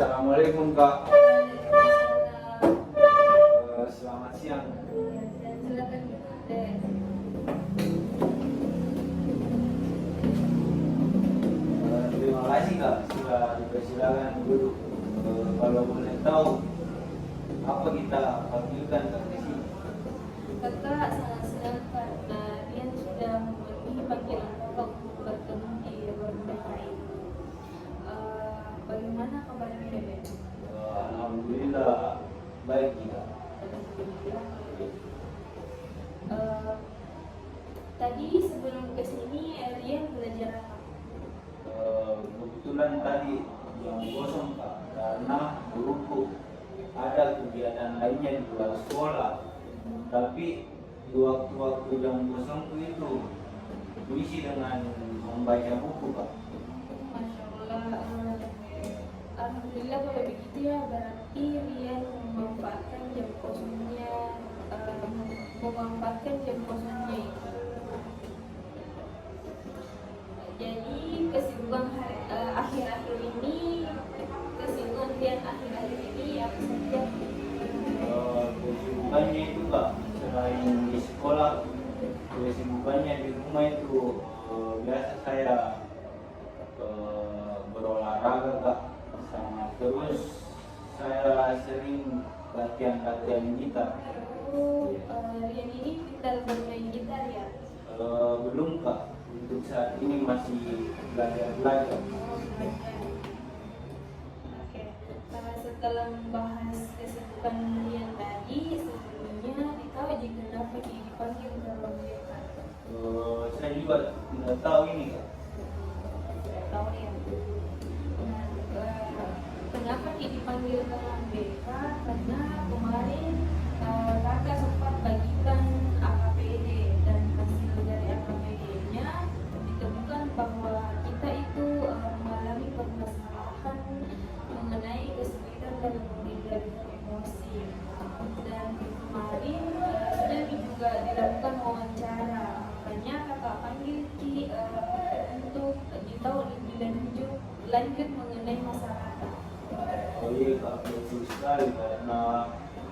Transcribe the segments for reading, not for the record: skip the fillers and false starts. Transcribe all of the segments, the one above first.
Assalamualaikum Kak. Selamat siang. Silakan. Terima kasih Kak sudah dipersilakan duduk. Kalau boleh tahu apa kita panggilkan Kak di sini? Kakak sangat senang karena Rian sudah memenuhi panggilan kakak untuk bertemu di beberapa ini. Bagaimana kabarnya Dede? Alhamdulillah baik Kak. Tadi sebelum ke sini Rian belajar apa? Kebetulan tadi yang kosong Kak karena guruku ada kegiatan lainnya di luar sekolah. Tapi di waktu-waktu yang kosongku itu diisi dengan membaca buku Kak. Masya Allah. Alhamdulillah kalau begitu ya, berarti Rian memanfaatkan jam kosongnya, itu. Jadi kesibukan akhir-akhir ini, kesibukan Rian akhir-akhir ini apa saja? Kesibukannya itu Kak, selain di sekolah, kesibukannya di rumah itu biasa saya berolahraga Kak, sama terus saya sering latihan gitar. Rian ini pintar bermain gitar ya? Belum Kak, untuk saat ini masih belajar. Oke. Setelah membahas kesibukan Rian tadi, sebelumnya ditahu jika kenapa dipanggil dalam BK? Saya juga tidak tahu ini Kak. Tidak tahu ya. Kenapa dipanggil dalam BK? Karena kemarin kakak sempat bagikan AKPD dan hasil dari AKPD-nya ditemukan bahwa kita itu mengalami permasalahan mengenai kesulitan dalam mengendalikan emosi. Dan kemarin sudah juga dilakukan wawancara, makanya kakak panggil Ki untuk ditahu lebih lanjut mengenai masyarakat. Oh iya Kak, betul sekali karena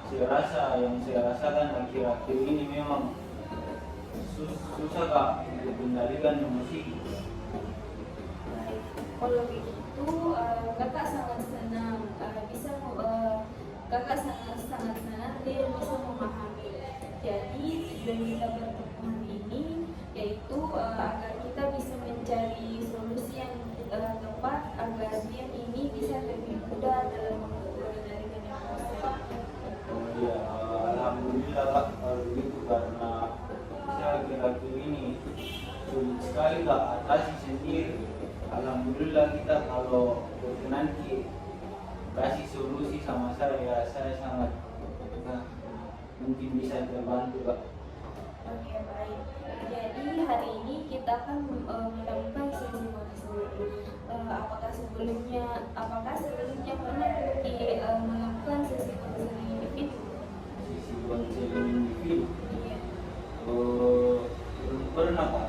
yang saya rasakan akhir-akhir ini memang susah Kak untuk mengendalikan emosi. Baik, kalau begitu kakak sangat senang kakak sangat senang dia bisa memahami. Jadi tujuan kita bertemu hari ini yaitu agar kita bisa mencari solusi yang tepat agar dia ini bisa lebih mudah dalam mengendalikan emosi. Oh iya, alhamdulillah Kak kalau begitu karena saya akhir-akhir ini sulit sekali Kak atasi sendiri. Alhamdulillah kita kalau nanti kasih solusi sama saya sangat mungkin bisa terbantu Kak. Oke, baik. Jadi hari ini kita akan melakukan sesi konseling. Apakah sebelumnya pernah melakukan sesi konseling individu? Sisi konseling individu. Iya. Belum pernah Kak.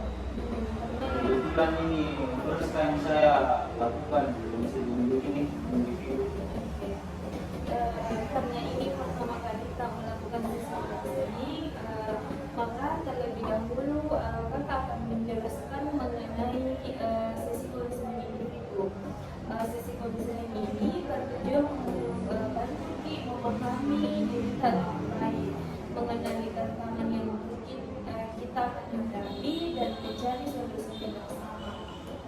Kebetulan ini first time saya lakukan konseling ini individu. Karena ini pertama kali kita melakukan sesi konseling, maka terlebih dahulu kakak akan menjelaskan mengenai sesi konseling individu. Sesi konseling ini bertujuan membantu memahami diri orang lain, mengendalikan tangan yang mungkin kita hadapi dan mencari solusi bersama.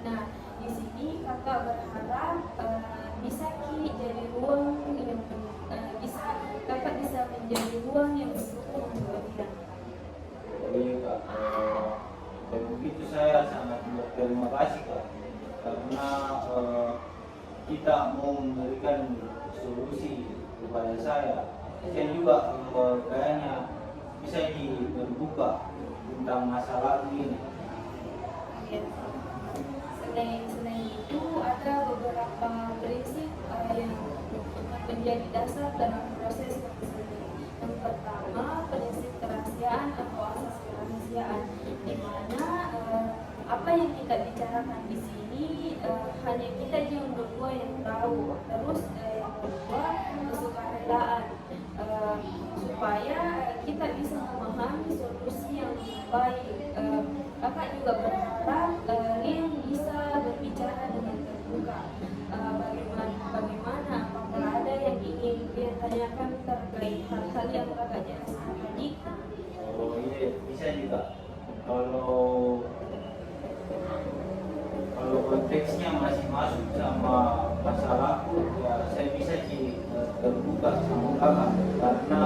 Nah, di sini kakak berharap bisa jadi ruang yang kakak bisa menjadi ruang yang mendukung untuk dia. Iya Kak, dan begitu saya sangat berterima kasih Kak karena kita mau memberikan solusi kepada saya juga kayaknya bisa terbuka tentang masalah ini. Selain itu ada beberapa prinsip yang menjadi dasar dalam proses konseling. Yang pertama, prinsip kerahasiaan atau asas kerahasiaan, di mana apa yang kita bicarakan di sini hanya kita aja yang berdua yang tahu. Terus yang terbuka sama kakak karena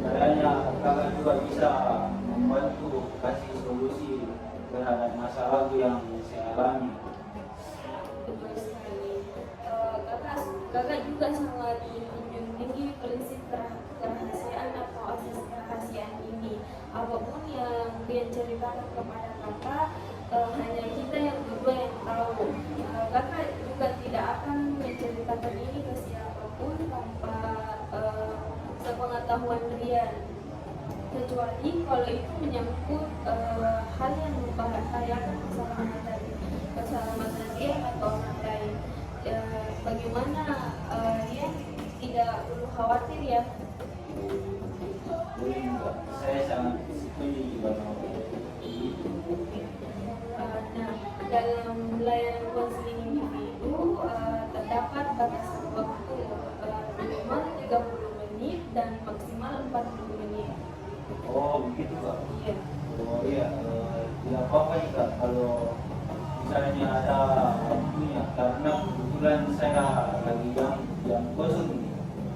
kayaknya kakak juga bisa membantu kasih solusi terhadap masalah yang saya alami. Betul sekali. Kakak juga sangat menjunjung tinggi prinsip kerahasiaan atau asas kerahasiaan ini. Apapun yang dia ceritakan kepada kakak, hanya kita yang berdua yang tahu. Kakak juga tidak akan menceritakan ini ke siapapun tanpa sepengetahuan Rian, kecuali kalau itu menyangkut hal yang membahayakan keselamatan dia atau orang lain. Bagaimana dia tidak perlu khawatir ya. Boleh enggak? Saya sangat setuju juga dengan Nah, dalam layanan konseling individu terdapat batasan waktu minimal 30 menit dan maksimal 40 menit. Oh begitu Kak? Iya. Oh iya, tidak apa-apa nih Kak kalau misalnya ada waktunya, karena kebetulan saya lagi yang kosong nih,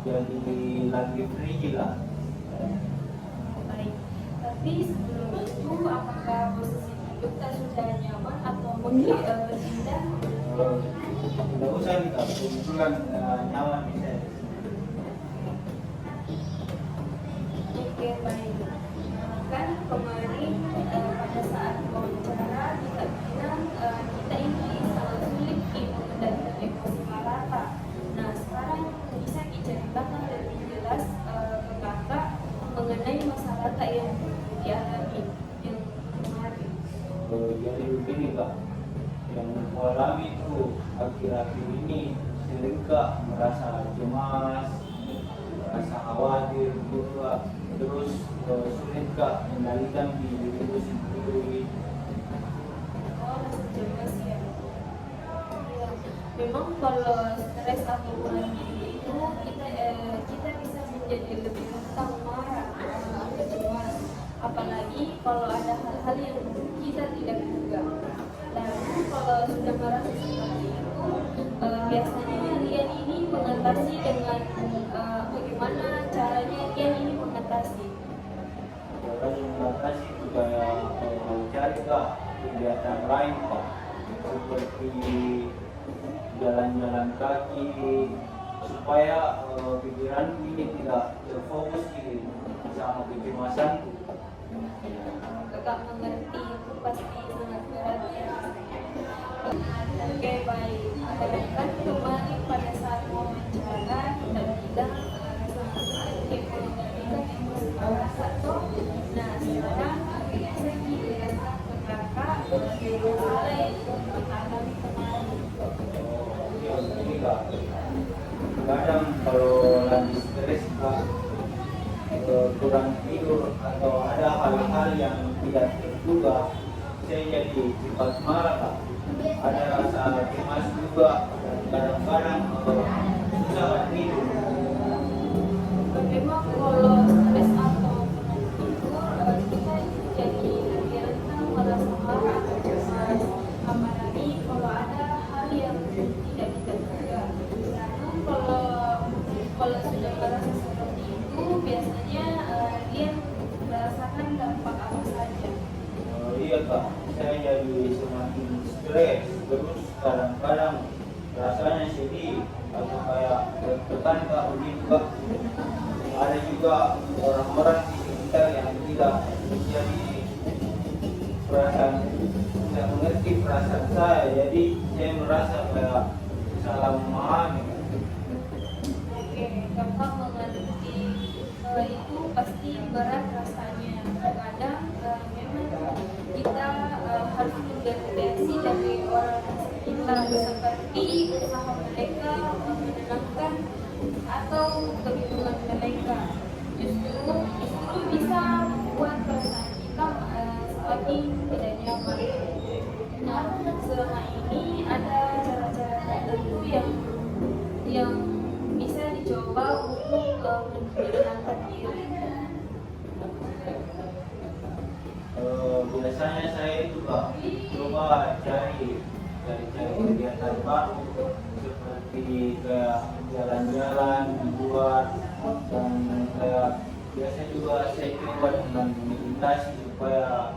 jadi lagi free lah. Baik. Tapi sebelum itu, apakah posisi duduk tak sudah nyaman atau mungkin berpindah? Tidak usah nih Kak, kebetulan nyaman di saya. Oke, baik. Kan kemarin pada saat wawancara kita bilang kita ini sangat sulit mengendalikan emosi Marata. Nah, sekarang bisa diceritakan lebih jelas ke kakak mengenai masalah yang dialami yang kemarin. Jadi begini Kak, yang aku alami itu akhir-akhir ini sering Kak merasa cemas, merasa khawatir juga, terus sulit Kak mengendalikan diriku sendiri. Oh, rasa cemas ya. Ya, memang kalau stres atau bulan itu kita bisa menjadi lebih rentan marah atau cemas, apalagi kalau ada hal-hal yang kita tidak duga. Lalu kalau sudah merasa seperti itu, biasanya Rian ini mengatasi dengan bagaimana caranya Rian ini mengatasi? Orang yang mengatasi itu kayak mencari Kak kegiatan lain Kak, seperti jalan-jalan kaki, supaya pikiran ini tidak terfokus sama kecemasanku. Kakak mengerti itu pasti sangat berat ya. Oke, baik. Kan kemarin pada saat wawancara kita bilang sangat sulit mengendalikan emosi merasa toh. Nah, sekarang bisa dijelaskan ke kakak bagaimana yang mengalami kemarin. Ya begini Kak, kadang kalau lagi stres Kak, kurang tidur atau ada hal-hal yang tidak terduga, saya jadi cepat marah Kak. Ada rasa cemas juga dan kadang-kadang susah tidur. Memang kalau stres atau tidur kita jadi lebih rentan merasa marah atau cemas, apalagi kalau ada hal yang tidak kita duga. Lalu kalau sudah merasa seperti itu, biasanya dia merasakan dampak apa saja. Iya Kak, saya jadi semakin stres, terus kadang-kadang rasanya sedih atau kayak tertekan Kak begitu Kak. Ada juga orang-orang di sekitar yang tidak jadi perasaan, tidak mengerti perasaan saya, jadi saya merasa kayak salah memahami. Oke, kakak mengerti itu pasti berat rasanya. Kadang memang kita harus mendeteksi dari orang sekitar seperti usaha mereka menenangkan atau kebingungan mereka. Justru bisa membuat perasaan kita semakin tidak nyaman. Nah, selama ini ada cara-cara tertentu yang bisa dicoba untuk menenangkan diri. Biasanya saya itu Kak coba cari kegiatan baru seperti kayak jalan-jalan di luar keluar, dan kayak biasa juga saya coba dengan meditasi supaya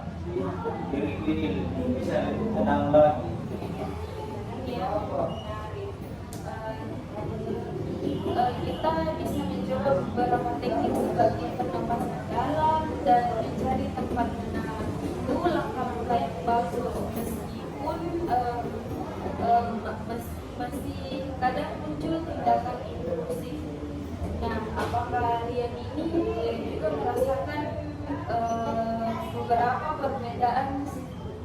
diri ini bisa lebih tenang lagi. Ya, menarik. Kita bisa mencoba beberapa teknik seperti pernapasan dalam dan mencari tempat menenang. Itu langkah-langkah yang bagus meskipun masih kadang muncul tindakan impulsif. Nah, apakah kalian ini juga merasakan beberapa perbedaan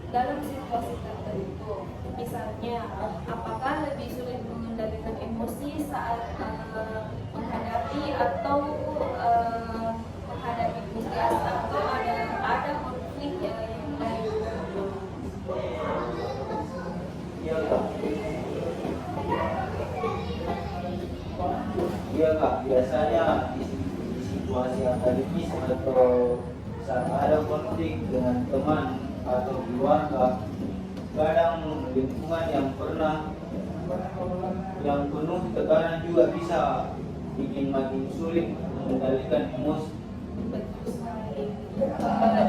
dalam situasi tertentu? Misalnya, apakah lebih sulit mengendalikan emosi saat menghadapi atau menghadapi tugas, atau ada konflik yang lain? Iya kak. Iya kak, biasanya di situasi akademis atau saat ada konflik dengan teman atau keluarga, kadang lingkungan yang penuh tekanan juga bisa bikin makin sulit mengendalikan emosi. Betul sekali.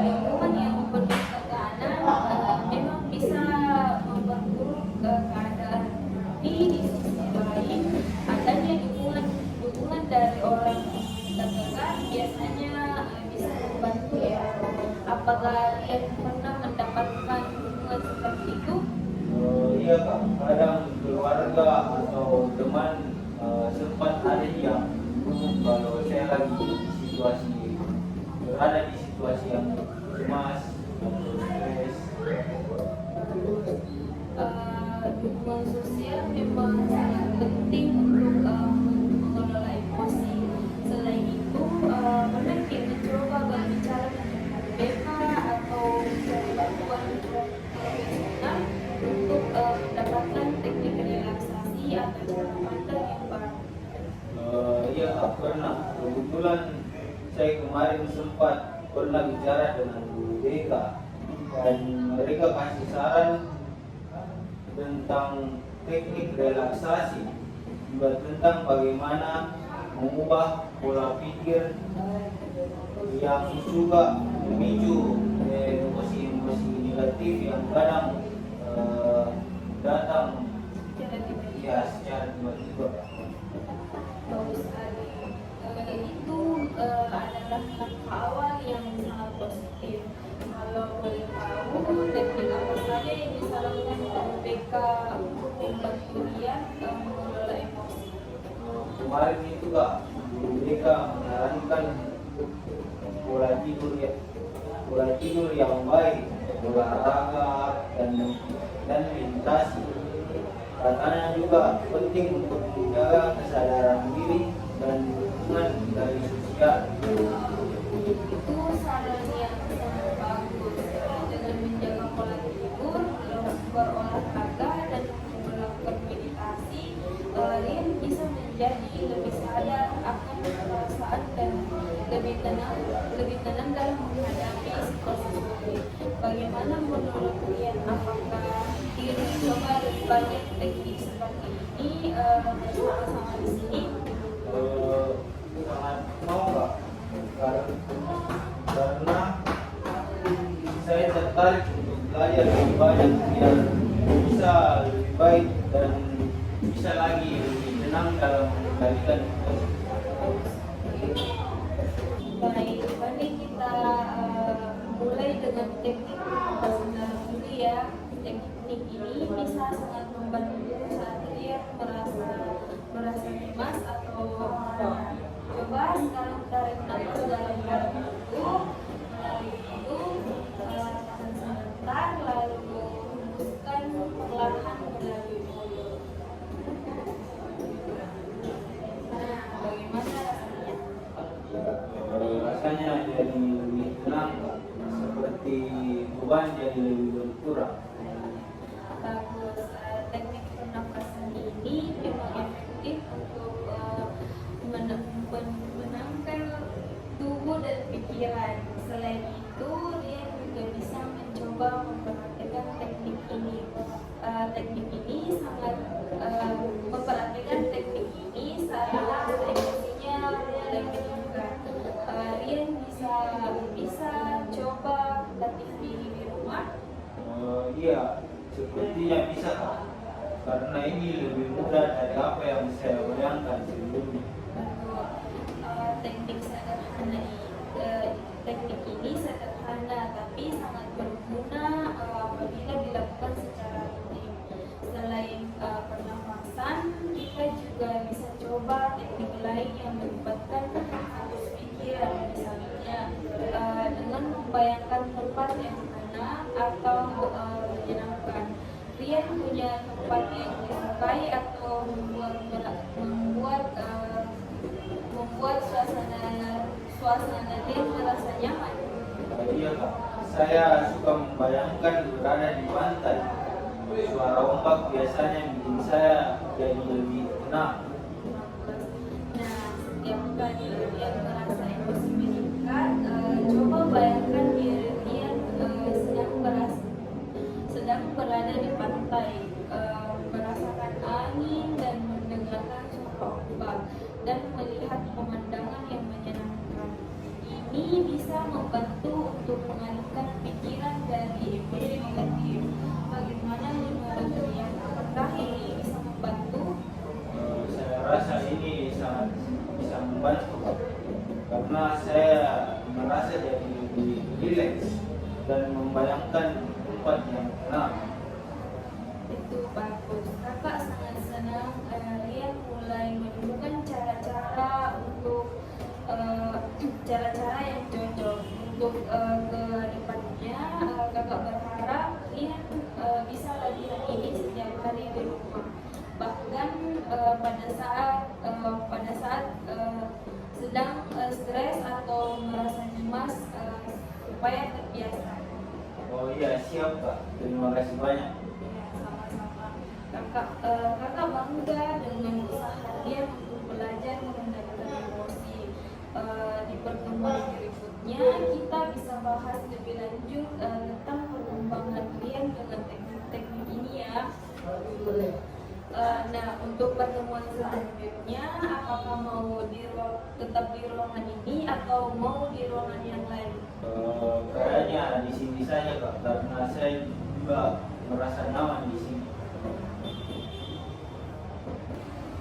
Lingkungan yang penuh tekanan memang bisa memperburuk keadaan. Di sisi lain, adanya dukungan dari orang terdekat biasanya bisa membantu ya. Apakah kalian pernah mendapatkan dukungan seperti itu? Iya kak, kadang keluarga atau teman sempat ada yang dukung kalau saya lagi berada di situasi yang cemas atau stres. Dukungan sosial memang sangat penting untuk mengelola emosi. Selain itu, pernah kita mencoba berbicara dengan BK atau mencari bantuan profesional untuk mendapatkan teknik relaksasi atau cara pandang yang baru. Iya kak, pernah. Kebetulan saya kemarin sempat pernah bicara dengan guru BK dan mereka kasih saran tentang teknik relaksasi, juga tentang bagaimana mengubah pola pikir yang juga memicu emosi-emosi negatif yang kadang datang secara tiba-tiba. Bagus sekali. Itu adalah langkah awal yang sangat positif. Kalau boleh tahu, teknik apa saja yang bisa lakukan oleh BK untuk membantu kalian mengelola emosi? Kemarin itu kak, mereka menyarankan pola tidur yang baik, olahraga dan meditasi. Katanya juga penting untuk menjaga kesadaran diri dan dukungan dari sosial. Itu saran yang sangat bagus. Dengan menjaga pola tidur, berolahraga, dan melakukan meditasi, kalian bisa menjadi lebih sadar akan perasaan dan lebih tenang dalam menghadapi situasi sulit. Bagaimana menurut kalian? Apakah diri coba lebih banyak teknik seperti ini bersama-sama di sini? Sangat mau kak, karena saya tertarik untuk belajar lebih banyak biar bisa lebih baik dan bisa lagi lebih tenang dalam mengendalikan emosi. Baik, mari kita mulai dengan teknik pernapasan dalam dulu ya. Teknik ini bisa sangat membantu saat kalian merasa cemas atau coba sekarang tarik nafas dalam dulu, menarik hidung, tahan sebentar, lalu hembuskan perlahan melalui mulut. Nah, bagaimana rasanya? Rasanya jadi lebih tenang kak, seperti beban jadi lebih berkurang. Bagus. Teknik pernapasan ini memang efektif untuk menenangkan tubuh dan pikiran. Selain itu, dia juga bisa mencoba memperhatikan teknik ini. Memperhatikan teknik ini saat emosinya ini lebih mudah dari apa yang saya bayangkan sebelumnya. Teknik sederhana teknik ini sederhana tapi sangat berguna apabila dilakukan secara rutin. Selain pernafasan, kita juga bisa coba teknik lain yang melibatkan arus pikiran, misalnya dengan membayangkan tempat yang enak atau menyenangkan. Rian punya tempat yang disukai atau membuat suasana dia merasa nyaman. Iya Kak, saya suka membayangkan berada di pantai. Suara ombak biasanya bikin saya jadi lebih tenang. Nah, setiap kali Rian merasa emosi meningkat, coba bayangkan diri Rian sedang berada di pantai, merasakan angin dan mendengarkan suara ombak dan melihat pemandangan yang menyenangkan. Ini bisa membantu untuk mengalihkan pikiran dari emosi negatif. Bagaimana menurut Rian? Apakah ini bisa membantu? Saya rasa ini sangat bisa membantu Kak. Karena saya merasa jadi lebih rileks dan membayangkan tempat yang tenang. Itu bagus. Kakak sangat senang Rian mulai menemukan cara-cara yang cocok untuk ke depannya. Kakak berharap Rian bisa latihan ini setiap hari di rumah. Bahkan pada saat sedang stres atau merasa cemas supaya terbiasa. Oh iya, siap Kak. Terima kasih banyak. Ya, sama-sama. Kakak bangga dengan usaha dia untuk belajar mengendalikan emosi. Di pertemuan berikutnya kita bisa bahas lebih lanjut tentang perkembangan Rian dengan teknik-teknik ini ya. Nah, untuk pertemuan selanjutnya, apakah mau tetap di ruangan ini atau mau di ruangan yang lain? Kayaknya di sini saja Kak, karena saya juga merasa nyaman di sini.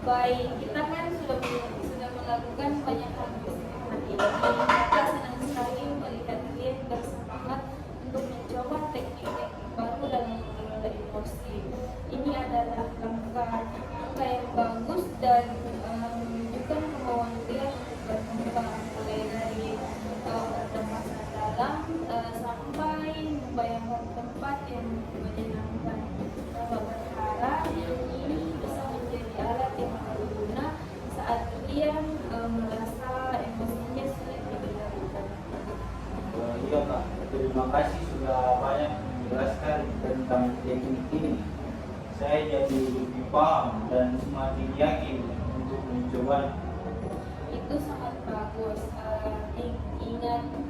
Baik, kita kan sudah melakukan banyak hal di sini hari ini. Kita senang sekali melihat Rian bersemangat untuk mencoba teknik-teknik baru dalam mengelola emosi. Ini adalah langkah yang bagus dan menunjukkan kemauan Rian untuk berkembang, mulai dari pernafasan dalam sampai membayangkan tempat yang menyenangkan. Kakak berharap ini bisa menjadi alat yang berguna saat Rian merasa emosinya sulit dikendalikan. Iya Kak, terima kasih sudah banyak menjelaskan tentang teknik ini. Saya jadi lebih paham dan semakin yakin untuk mencoba. Itu sangat bagus.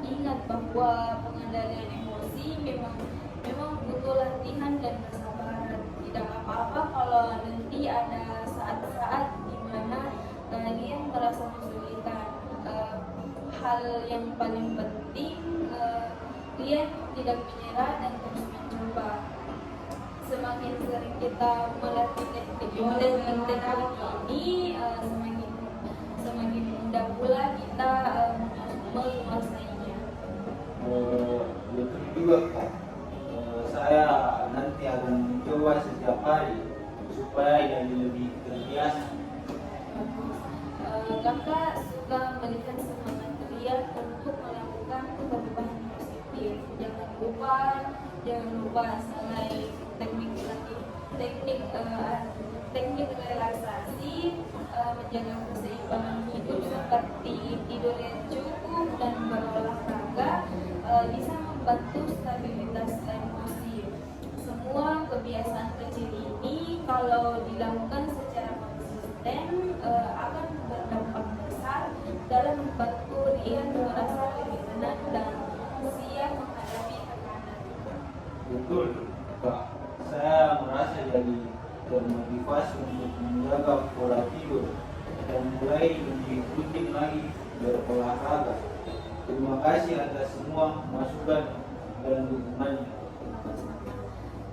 Ingat bahwa pengendalian emosi memang butuh latihan dan kesabaran. Tidak apa-apa kalau nanti ada saat-saat di mana kalian merasa kesulitan. Hal yang paling penting kalian tidak menyerah dan terus mencoba. Semakin sering kita melatih teknik ini, semakin mudah pula kita menguasainya. Betul juga Kak. Saya nanti akan mencoba setiap hari supaya jadi lebih terbiasa. Kakak suka melihat semangat Rian untuk melakukan perubahan positif. Jangan lupa selain teknik relaksasi, menjaga keseimbangan hidup seperti tidur yang cukup dan berolahraga bisa membantu stabilitas emosi. Semua kebiasaan kecil ini kalau dilakukan secara konsisten akan berdampak besar dalam membantu Rian merasa lebih tenang dan siap menghadapi tekanan. Betul Kak, saya merasa jadi termotivasi untuk menjaga pola tidur dan mulai lebih rutin lagi berolahraga. Terima kasih atas semua masukan dan dukungannya.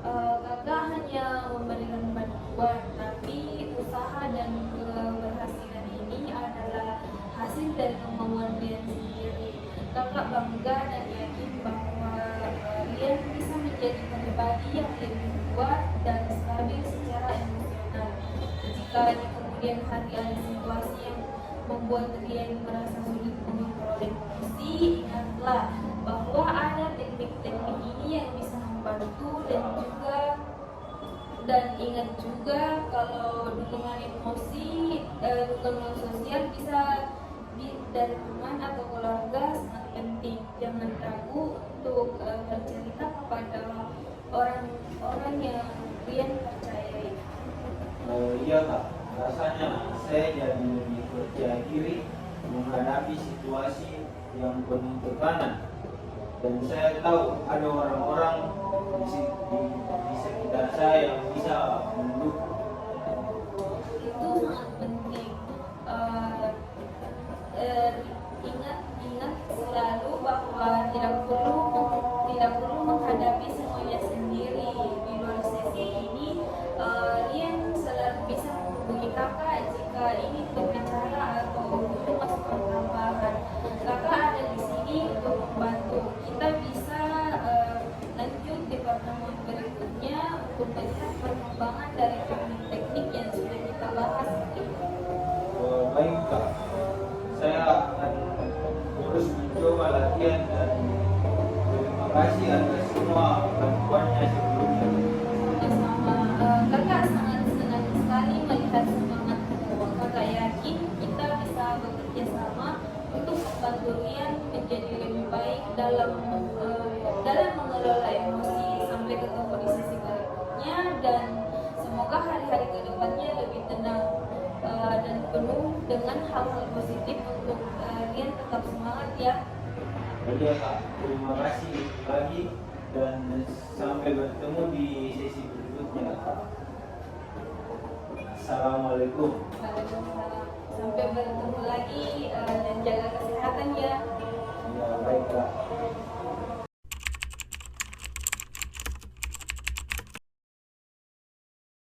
Kakak nggak hanya memberikan bantuan, tapi usaha dan keberhasilan ini adalah hasil dari kemauan Rian sendiri. Kakak bangga dan yakin bahwa Rian bisa menjadi pribadi yang lebih kuat dan stabil secara emosional. Jika di kemudian hari ada situasi yang membuat Rian merasa sulit mengontrol emosi, ingatlah bahwa ada teknik-teknik ini yang bisa membantu, dan ingat juga kalau dukungan emosi, dukungan sosial bisa dari teman atau keluarga sangat penting. Jangan ragu untuk bercerita kepada orang-orang yang Rian percayai. Iya kak, rasanya saya jadi lebih percaya diri menghadapi situasi yang penuh tekanan. Dan saya tahu ada orang-orang di sekitar saya yang bisa mendukung. Itu sangat penting. Ingat selalu bahwa tidak perlu menghadapi semuanya sendiri. Di luar sesi ini, Rian selalu bisa menghubungi kakak jika ingin berbicara atau butuh masukan tambahan. Kakak ada di sini untuk membantu. Kita bisa lanjut di pertemuan berikutnya untuk melihat perkembangan dari teknik-teknik yang sudah kita bahas ini. Baik kak, saya akan terus mencoba latihan dan terima kasih atas semua bantuannya sebelumnya. Sama-sama. Kakak sangat senang sekali melihat semangatmu. Kakak yakin kita bisa bekerja sama untuk membantu Rian menjadi lebih baik dalam mengelola emosi. Sampai ketemu di sesi berikutnya, dan semoga hari-hari kedepannya lebih tenang dan penuh dengan hal-hal positif untuk Rian tetap semangat ya. Oke kak, terima kasih lagi dan sampai bertemu di sesi berikutnya. Assalamualaikum. Waalaikumsalam. Sampai bertemu lagi dan jaga kesehatan ya. Ya baik kak.